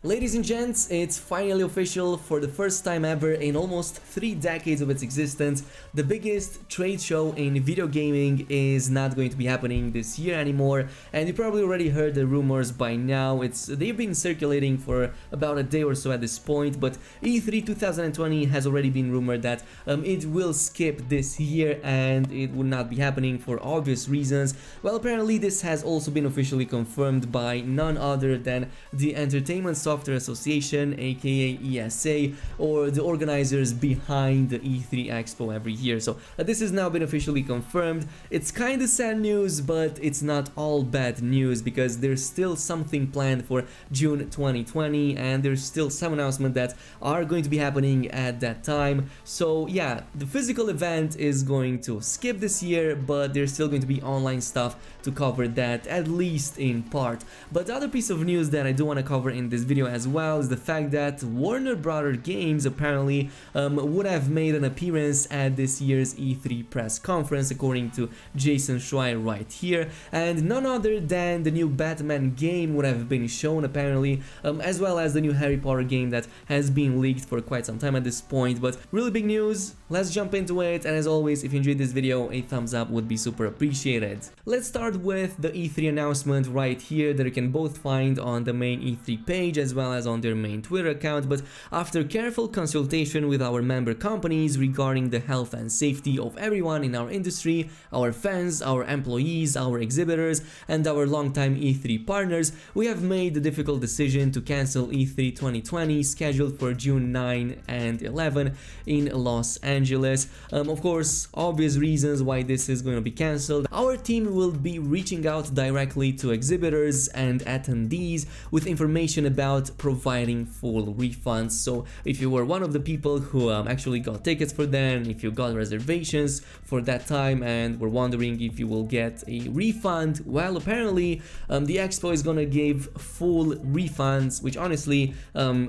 Ladies and gents, it's finally official. For the first time ever in almost 3 decades of its existence, the biggest trade show in video gaming is not going to be happening this year anymore, and you probably already heard the rumors by now. They've been circulating for about a day or so at this point, but E3 2020 has already been rumored that it will skip this year and it will not be happening for obvious reasons. Well, apparently this has also been officially confirmed by none other than the Entertainment Software Association, aka ESA, or the organizers behind the E3 Expo every year. So this has now been officially confirmed. It's kind of sad news, but it's not all bad news because there's still something planned for June 2020 and there's still some announcements that are going to be happening at that time. So yeah, the physical event is going to skip this year, but there's still going to be online stuff to cover that, at least in part. But the other piece of news that I do want to cover in this video as well is the fact that Warner Brothers Games apparently would have made an appearance at this year's E3 press conference, according to Jason Schreier right here, and none other than the new Batman game would have been shown apparently, as well as the new Harry Potter game that has been leaked for quite some time at this point. But really big news, let's jump into it, and as always, if you enjoyed this video, a thumbs up would be super appreciated. Let's start with the E3 announcement right here that you can both find on the main E3 page as well as on their main Twitter account. But after careful consultation with our member companies regarding the health and safety of everyone in our industry, our fans, our employees, our exhibitors, and our longtime E3 partners, we have made the difficult decision to cancel E3 2020 scheduled for June 9 and 11 in Los Angeles. Of course, obvious reasons why this is going to be cancelled. Our team will be reaching out directly to exhibitors and attendees with information about providing full refunds. So if you were one of the people who actually got tickets for them, if you got reservations for that time and were wondering if you will get a refund, well, apparently the expo is gonna give full refunds, which honestly,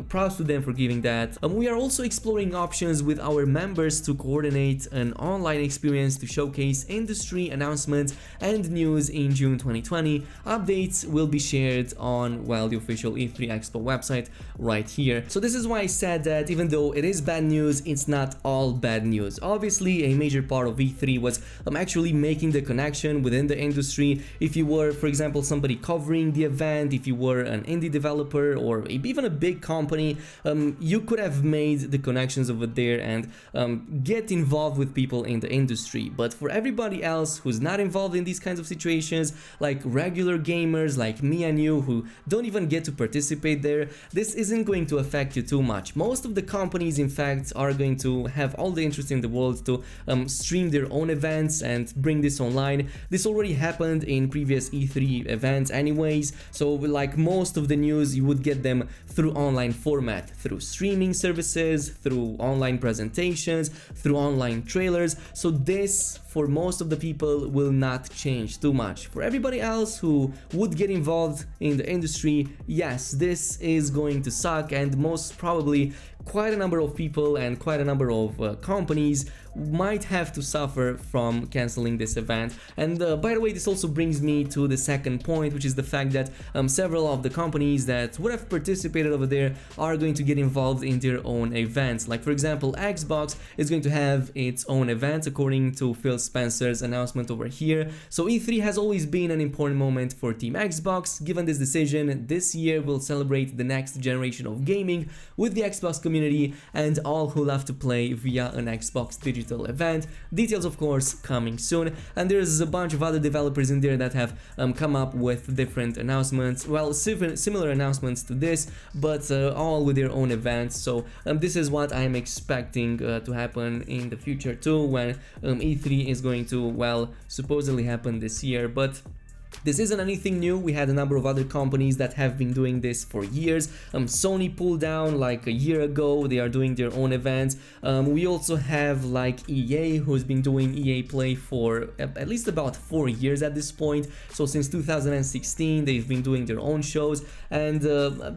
props to them for giving that. We are also exploring options with our members to coordinate an online experience to showcase industry announcements and news in June 2020. Updates will be shared on, well, the official E3 Expo website right here. So this is why I said that even though it is bad news, it's not all bad news. Obviously, a major part of E3 was actually making the connection within the industry. If you were, for example, somebody covering the event, if you were an indie developer or even a big company, you could have made the connections over there and get involved with people in the industry. But for everybody else who's not involved in these kinds of situations, like regular gamers like me and you who don't even get to participate there, this isn't going to affect you too much. Most of the companies, in fact, are going to have all the interest in the world to stream their own events and bring this online. This already happened in previous E3 events anyways, so like most of the news, you would get them through online format, through streaming services, through online presentations, through online trailers. So this, for most of the people, will not change too much. For everybody else who would get involved in the industry, yes, this is going to suck, and most probably quite a number of people and quite a number of companies might have to suffer from canceling this event. And by the way, this also brings me to the second point, which is the fact that several of the companies that would have participated over there are going to get involved in their own events. Like for example, Xbox is going to have its own events according to Phil Spencer's announcement over here. So E3 has always been an important moment for Team Xbox. Given this decision, this year will celebrate the next generation of gaming with the Xbox community and all who love to play via an Xbox digital event. Details, of course, coming soon. And there's a bunch of other developers in there that have come up with different announcements, well, similar announcements to this, but all with their own events. So this is what I'm expecting to happen in the future too, when E3 is going to, well, supposedly happen this year. But this isn't anything new. We had a number of other companies that have been doing this for years. Sony pulled down like a year ago. They are doing their own events. We also have like EA, who's been doing EA Play for at least about 4 years at this point. So since 2016, they've been doing their own shows, and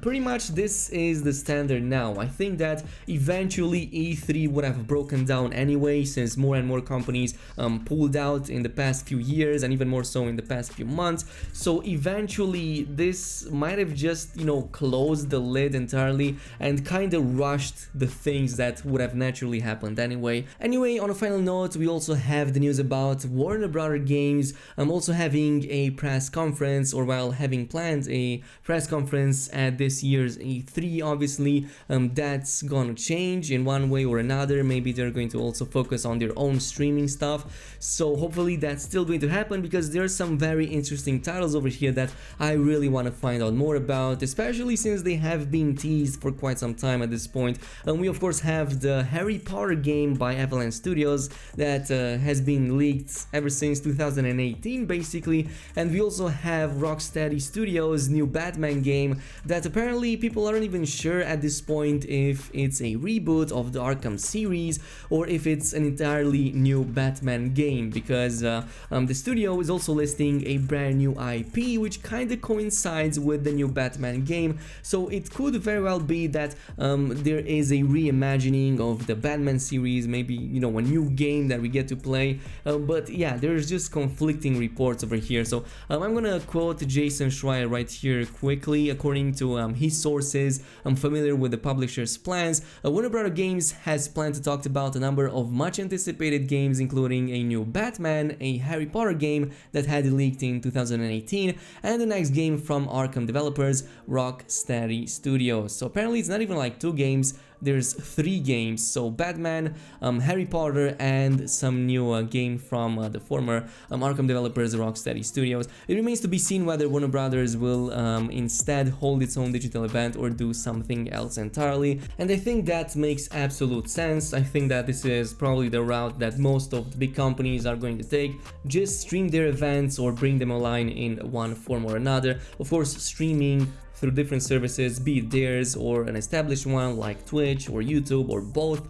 pretty much this is the standard now. I think that eventually E3 would have broken down anyway, since more and more companies pulled out in the past few years, and even more so in the past few months. front. So eventually this might have just, you know, closed the lid entirely and kind of rushed the things that would have naturally happened anyway. Anyway, on a final note, we also have the news about Warner Brothers Games. I'm also having a press conference, or well, having planned a press conference at this year's E3. Obviously, that's gonna change in one way or another. Maybe they're going to also focus on their own streaming stuff. So hopefully that's still going to happen, because there are some very interesting titles over here that I really want to find out more about, especially since they have been teased for quite some time at this point. And we of course have the Harry Potter game by Avalanche Studios that has been leaked ever since 2018 basically, and we also have Rocksteady Studios' new Batman game that apparently people aren't even sure at this point if it's a reboot of the Arkham series or if it's an entirely new Batman game, because the studio is also listing a brand new IP which kind of coincides with the new Batman game. So it could very well be that there is a reimagining of the Batman series, maybe, you know, a new game that we get to play, but yeah, there's just conflicting reports over here. So I'm gonna quote Jason Schreier right here quickly. According to his sources, I'm familiar with the publisher's plans. Warner Brothers Games has planned to talk about a number of much anticipated games, including a new Batman, a Harry Potter game that had leaked in 2018, and the next game from Arkham developers Rocksteady Studios. So apparently it's not even like 2 games, there's 3 games, so Batman, Harry Potter, and some new game from the former Arkham developers Rocksteady Studios. It remains to be seen whether Warner Brothers will instead hold its own digital event or do something else entirely, and I think that makes absolute sense. I think that this is probably the route that most of the big companies are going to take. Just stream their events or bring them online in one form or another. Of course, streaming through different services, be it theirs or an established one like Twitch or YouTube or both,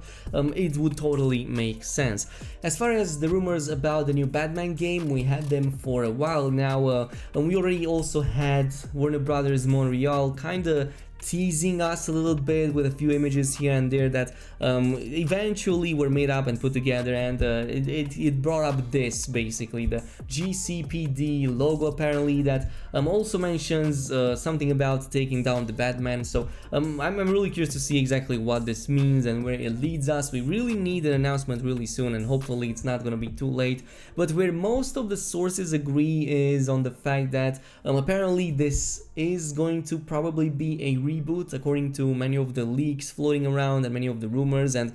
it would totally make sense. As far as the rumors about the new Batman game, we had them for a while now, and we already also had Warner Brothers Montreal kinda teasing us a little bit with a few images here and there that eventually were made up and put together, and it brought up this, basically the GCPD logo apparently, that also mentions something about taking down the Batman. So I'm really curious to see exactly what this means and where it leads us. We really need an announcement really soon, and hopefully it's not gonna be too late. But where most of the sources agree is on the fact that apparently this is going to probably be a reboot, according to many of the leaks floating around and many of the rumors and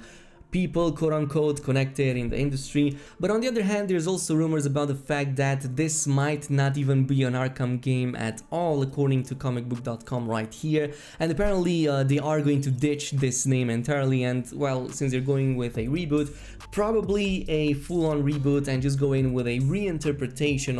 people quote-unquote connected in the industry. But on the other hand, there's also rumors about the fact that this might not even be an Arkham game at all, according to comicbook.com right here, and apparently they are going to ditch this name entirely, and well, since they're going with a reboot, probably a full-on reboot, and just go in with a reinterpretation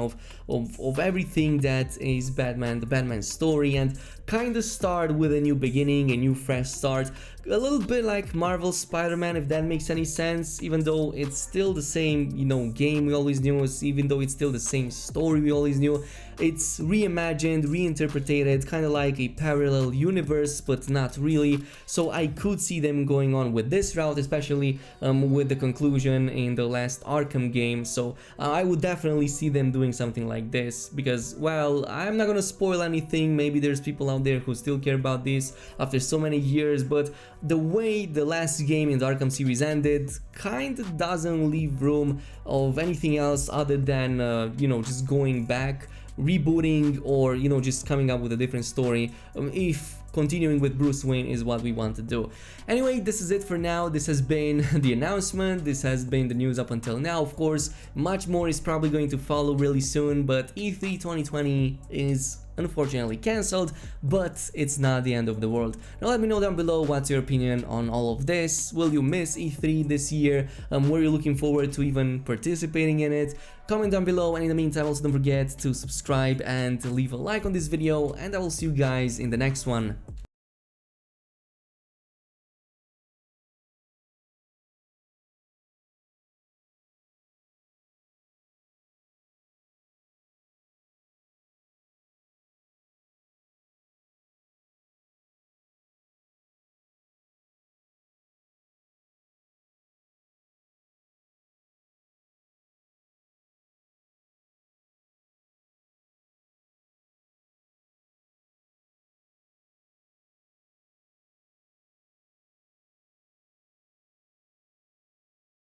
of everything that is Batman, the Batman story, and kind of start with a new beginning, a new fresh start, a little bit like Marvel's Spider-Man, if that makes any sense, even though it's still the same, you know, game we always knew, even though it's still the same story we always knew. It's reimagined, reinterpreted, kind of like a parallel universe, but not really. So I could see them going on with this route, especially with the conclusion in the last Arkham game. So I would definitely see them doing something like this, because, well, I'm not gonna spoil anything. Maybe there's people out there who still care about this after so many years, but the way the last game in the Arkham series ended kind of doesn't leave room of anything else other than you know, just going back, rebooting, or, you know, just coming up with a different story, if continuing with Bruce Wayne is what we want to do. Anyway, this is it for now. This has been the announcement, this has been the news up until now. Of course, much more is probably going to follow really soon, but E3 2020 is unfortunately cancelled, but it's not the end of the world. Now let me know down below what's your opinion on all of this. Will you miss E3 this year? Were you looking forward to even participating in it? Comment down below, and in the meantime also don't forget to subscribe and leave a like on this video, and I will see you guys in the next one.